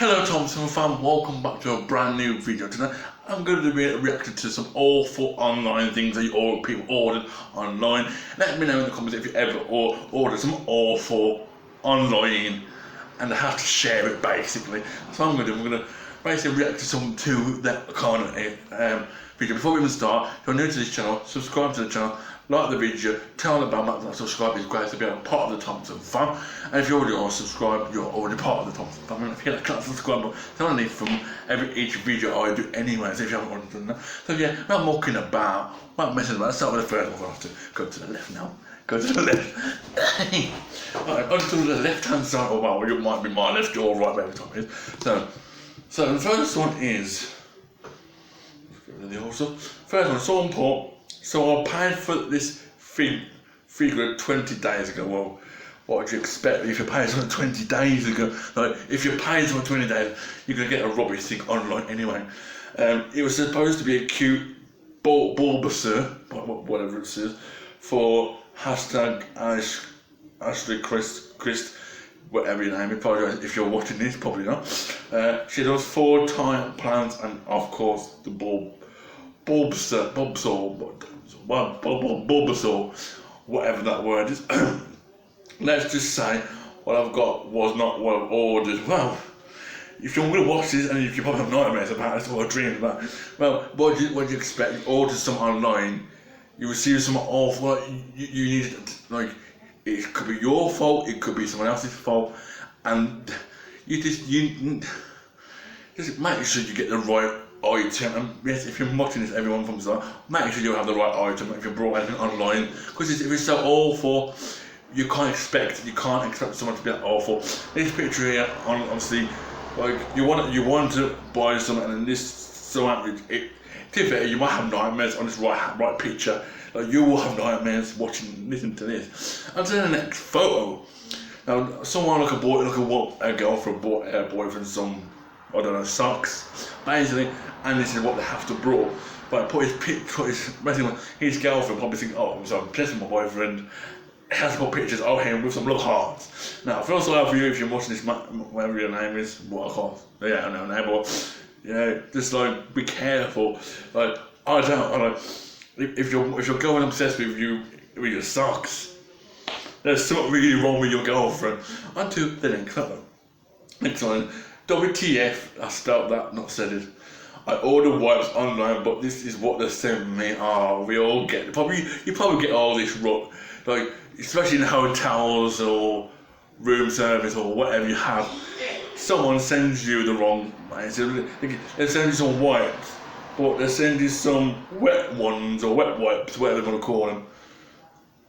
Hello Thompson fam, welcome back to a brand new video. Today I'm going to be reacting to some awful online things that people ordered online. Let me know in the comments if you ever ordered some awful online and I have to share it basically. So I'm going to basically react to that kind of video. Before we even start, if you're new to this channel, subscribe to the channel, like the video, tell the bell button that subscribe is great to be a part of the Thompson fam. And if you already are subscribed, you're already part of the Thompson fam. And if you hit that subscribe button, it's only from each video I do anyway, so if you haven't already done that. So yeah, we're not mucking about, we're not messing about. Let's start with the first one. We'll have to go to the left now. Go to the left. Alright, onto the left hand side, or well, it might be my left or right, whatever time it is. So the first one is, first one, someone put, so I paid for this figure 20 days ago. Well, what would you expect if you paid something 20 days ago? Like, if you paid something 20 days, you're going to get a rubbish thing online anyway. It was supposed to be a cute Bulbasaur, whatever it says, for hashtag Ashley Christ, whatever your name is. Apologise if you're watching this, probably not. She does 4 time plans and of course the Bulbasaur, whatever that word is. Let's just say what I've got was not what I've ordered. Well, if you're going to watch this and if you probably have nightmares about it or dreams about it, well, what do you expect? You order something online, you receive something awful, you need, like, it could be your fault, it could be someone else's fault, and you just make sure you get the right item. And yes, if you're watching this, everyone from the start, make sure you have the right item if you brought anything online, because if it's so awful, you can't expect someone to be that awful. This picture here, obviously, like, you want to buy something, and this someone, to be fair, you might have nightmares on this right picture. Like, you will have nightmares listening to this. And to the next photo. Now, someone like a girlfriend bought her boyfriend some, I don't know, socks, basically, and this is what they have to brought. But his girlfriend probably thinking, oh, so I'm blessing my boyfriend. He has to put pictures of him with some look hearts. Now, I feel sorry for you if you're watching this, whatever your name is, what I call, yeah, I don't know, but yeah, just like be careful. Like, I don't. If you're going obsessed with your socks, there's something really wrong with your girlfriend. On to the next photo. Next one. WTF, I spelled that, not said it. I ordered wipes online, but this is what they sent me. Oh, we all get it. You probably get all this rut, like, especially in hotels or room service or whatever you have. Someone sends you the wrong, they send you some wipes, but they send you some wet ones or wet wipes, whatever they want to call them,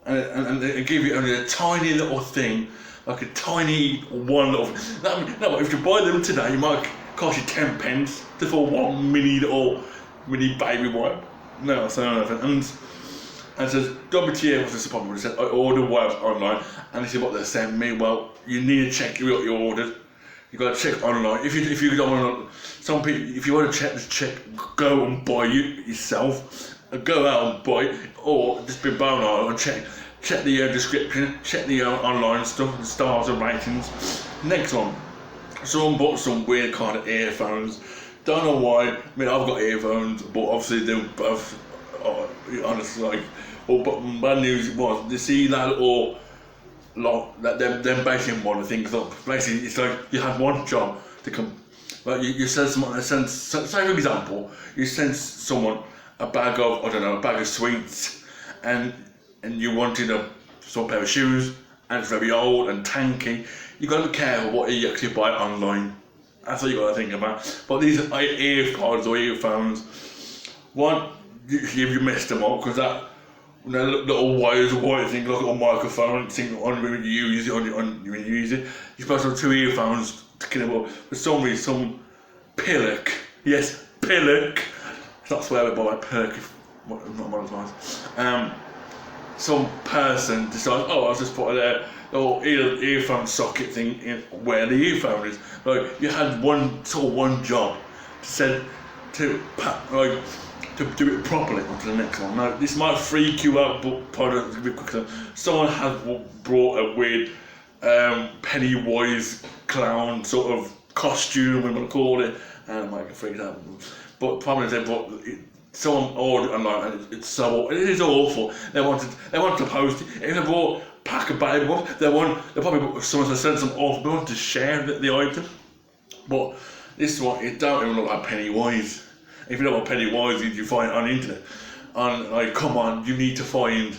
and they give you only a tiny little thing, like a tiny one little. No, but if you buy them today, it might cost you 10 pence just for one mini baby wipe. No, so nothing. And says WTF was disappointment. It said I ordered wipes online, and this is what they sent me. Well, you need to check what you ordered. You got to check online. If you don't want to, some people, if you want to check, just check. Go and buy it yourself. Go out and buy it, or just be bold and check the description, check the online stuff, the stars and ratings. Next one, someone bought some weird kind of earphones. Don't know why. I mean, I've got earphones, but obviously they're both. Honestly, like, well, but bad news was, you see that little lot that them basically one of things up. Basically, it's like you had one job to come. Like, you send someone, say for example, you send someone a bag of, I don't know, a bag of sweets, and you wanted some pair of shoes, and it's very old and tanky. You got to be careful what you actually buy online. That's what you got to think about. But these AirPods or earphones, one, you messed them up, because that little wires, white thing, like a little microphone thing on when you use it, when you use it. You're supposed to have 2 earphones to get them up. For some reason, some pillock, yes, pillock. It's not swearing, but like pillock, not monetized. Some person decides, oh, I'll just put a little earphone socket thing in where the earphone is. Like, you had one job to do it properly. On to the next one. Now, this might freak you out, but product a bit quicker. Someone has brought a weird Pennywise clown sort of costume, we want to call it, and it might get freaked out. But the problem is they brought someone ordered online, and it is awful. They wanted to post it. If they bought a pack of baby ones, someone sent some awful. They wanted to share the item. But this one, it don't even look like Pennywise. If you don't want Pennywise, you find it on the internet. And like, come on, you need to find.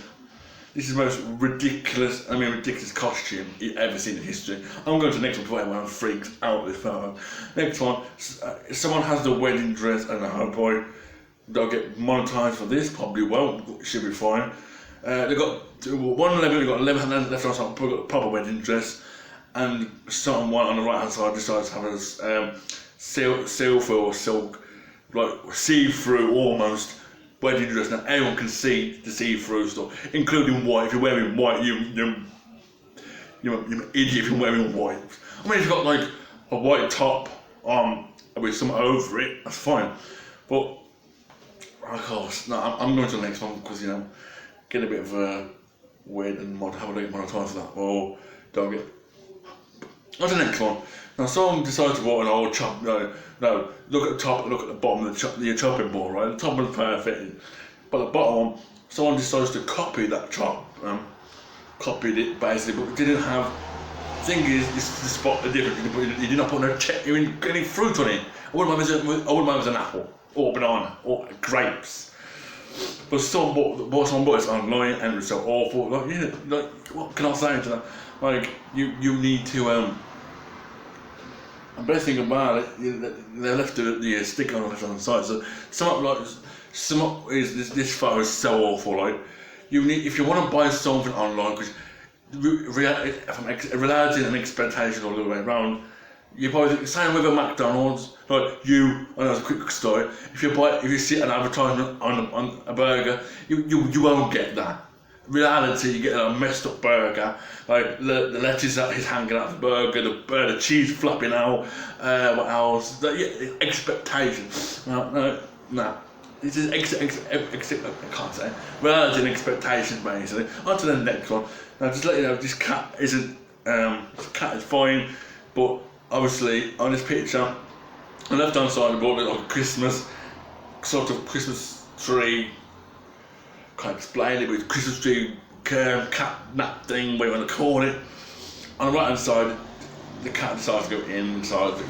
This is the most ridiculous costume you've ever seen in history. I'm going to the next one before everyone freaks out this photo. Next one, someone has the wedding dress, and oh boy, they'll get monetized for this. Probably won't. Should be fine. They got 11 left on some proper wedding dress, and someone on the right hand side decides to have a silver or silk, like see-through almost wedding dress. Now everyone can see the see-through stuff, including white. If you're wearing white, you're an idiot if you're wearing white. I mean, if you've got like a white top with some over it, that's fine. But of course, no, I'm going to the next one because get a bit of a weird and have a look at my time for that. Or don't get. On to the next one. Now, someone decides to want an old chop. No, look at the top, look at the bottom of the chopping board, right? The top one's perfect, but the bottom one, someone decides to copy that chop. Copied it basically, but didn't have. The thing is, this is the spot the difference. You did not put any fruit on it. I wouldn't mind if it was an apple, or banana, or grapes. But someone bought it online and it was so awful. Like, what can I say to that? Like, you need to. The best thing about it, they left the sticker on the side. So this photo is so awful. Like, if you want to buy something online, because reality and expectation all the way around, you probably same with a McDonald's. Like I know it's a quick story. If you see an advertisement on a burger, you won't get that. Reality, you get a messed up burger, like the lettuce that is hanging out of the burger, the cheese flapping out, what else? Expectations. No. This is I can't say. Reality and expectations, basically. On to the next one. Now, just to let you know, this cat isn't. This cat is fine, but obviously on this picture, on the left hand side, the board is like a Christmas tree. Can't explain it, but it's Christmas tree, cat nap thing, whatever you want to call it. On the right hand side, the cat decides to go inside the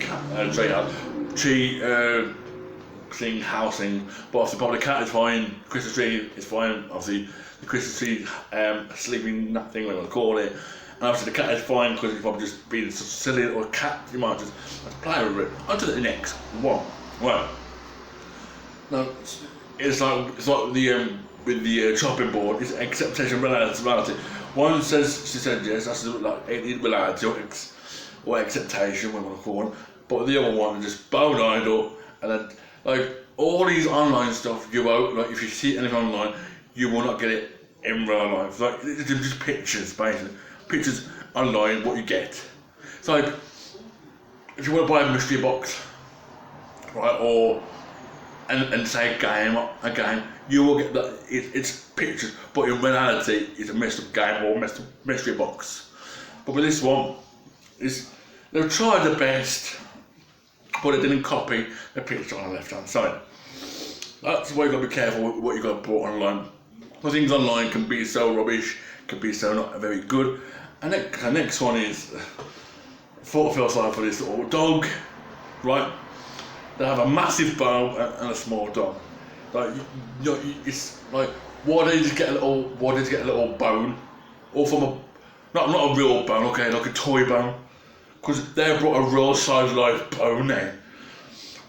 tree housing, but obviously probably the cat is fine, Christmas tree is fine, obviously the Christmas tree sleeping nap thing, whatever you want to call it. And obviously the cat is fine because it's probably just being such a silly little cat, you might just play with it. On to the next one. Well, now it's like the with the chopping board, it's acceptation reality. One says, she said yes, that's like reality or acceptation, whatever you want to call it. But the other one is just bone-eyed up, and then like all these online stuff, you won't, like if you see anything online, you will not get it in real life. Like it's just pictures, basically. Pictures online, what you get. It's like if you want to buy a mystery box, right, and say a game, you will get that. It's pictures, but in reality, it's a messed up game or mystery box. But with this one, they've tried their best, but they didn't copy the picture on the left hand side. That's why you've got to be careful with what you've got to put online. Because things online can be so rubbish, can be so not very good. And the next one is, I feel sorry for this little dog, right? They have a massive bone and a small dog. Like it's like why did you get a little bone, or from not a real bone, okay, like a toy bone, because they brought a real size life bone there.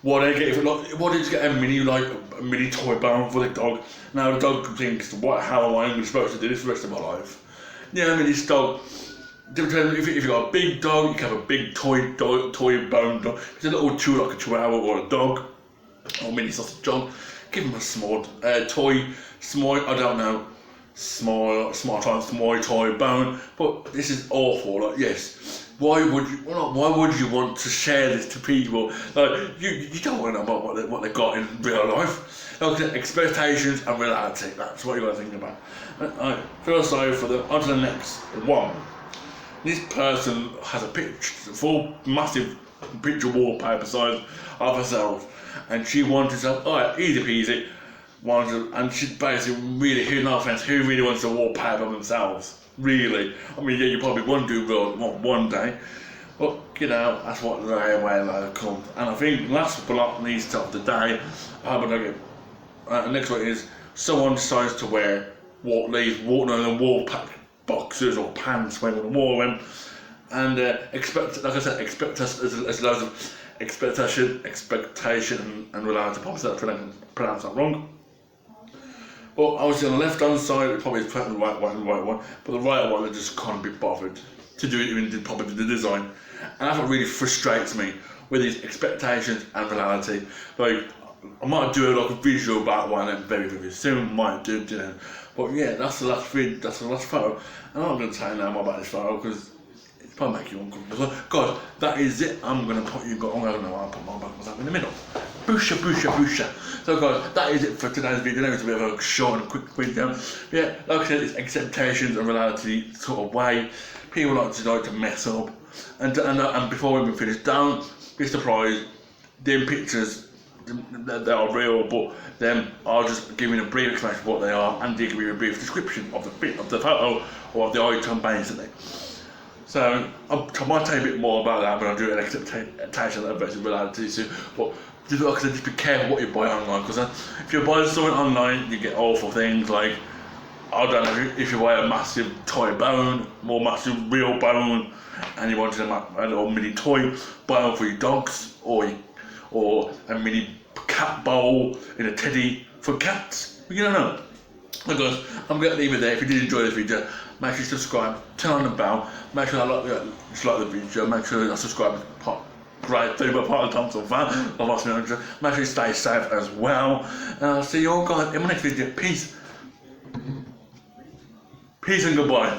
Why did you get a mini toy bone for the dog? Now the dog thinks, how am I supposed to do this for the rest of my life? Yeah, I mean this dog. If you've got a big dog, you can have a big toy bone dog. If it's a little chew like a chihuahua or a dog, or mini sausage dog, give him a small toy bone. But this is awful. Like, yes, why would you want to share this to people? Like, you don't want to know about what they got in real life. Like, expectations and reality. That's what you got to think about. I feel sorry for them. On to the next one. This person has a picture, full massive picture wallpaper size of herself, and she wanted to, alright, easy peasy, and she basically really, no offense, who really wants to wallpaper themselves? Really? I mean, yeah, you probably want to do one day, but you know, that's what the way comes. And I think last but not least of the day, next one is someone decides to wear wallpaper boxers or pants when we wore them, and expect loads of expectation and reality. Probably pronounce that wrong. But obviously on the left hand side, it probably is the right one, but the right one, I just can't be bothered to do it, even probably the design. And that's what really frustrates me with these expectations and reality. Like, I might do like a visual about one very, very soon, might do, you know. But yeah, that's the last photo. And I'm not going to tell you now more about this photo because it's probably make you uncomfortable. So, guys, that is it. I'm going to put I'll put my back up in the middle. Boosha, boosha, boosha. So guys, that is it for today's video. It's a bit of a short and quick video. Yeah, like I said, it's expectations and reality sort of way. People like to mess up. And before we finish, don't be surprised. Them pictures, they are real, but them are just giving a brief explanation of what they are, and they give you a brief description of the photo or of the item basically. So I might tell you a bit more about that when I do an expectation versus reality soon. But just like I said, just be careful what you buy online, because if you buy something online, you get awful things like, I don't know, if you buy a massive toy bone, more massive real bone, and you wanted a little mini toy bone for your dogs, or a mini cat bowl in a teddy for cats. You don't know. So guys, I'm going to leave it there. If you did enjoy this video, make sure you subscribe, turn on the bell, make sure you like the video, make sure you subscribe to great favorite part of the Thompson fan. Make sure you stay safe as well. And I'll see you all guys in my next video. Peace and goodbye.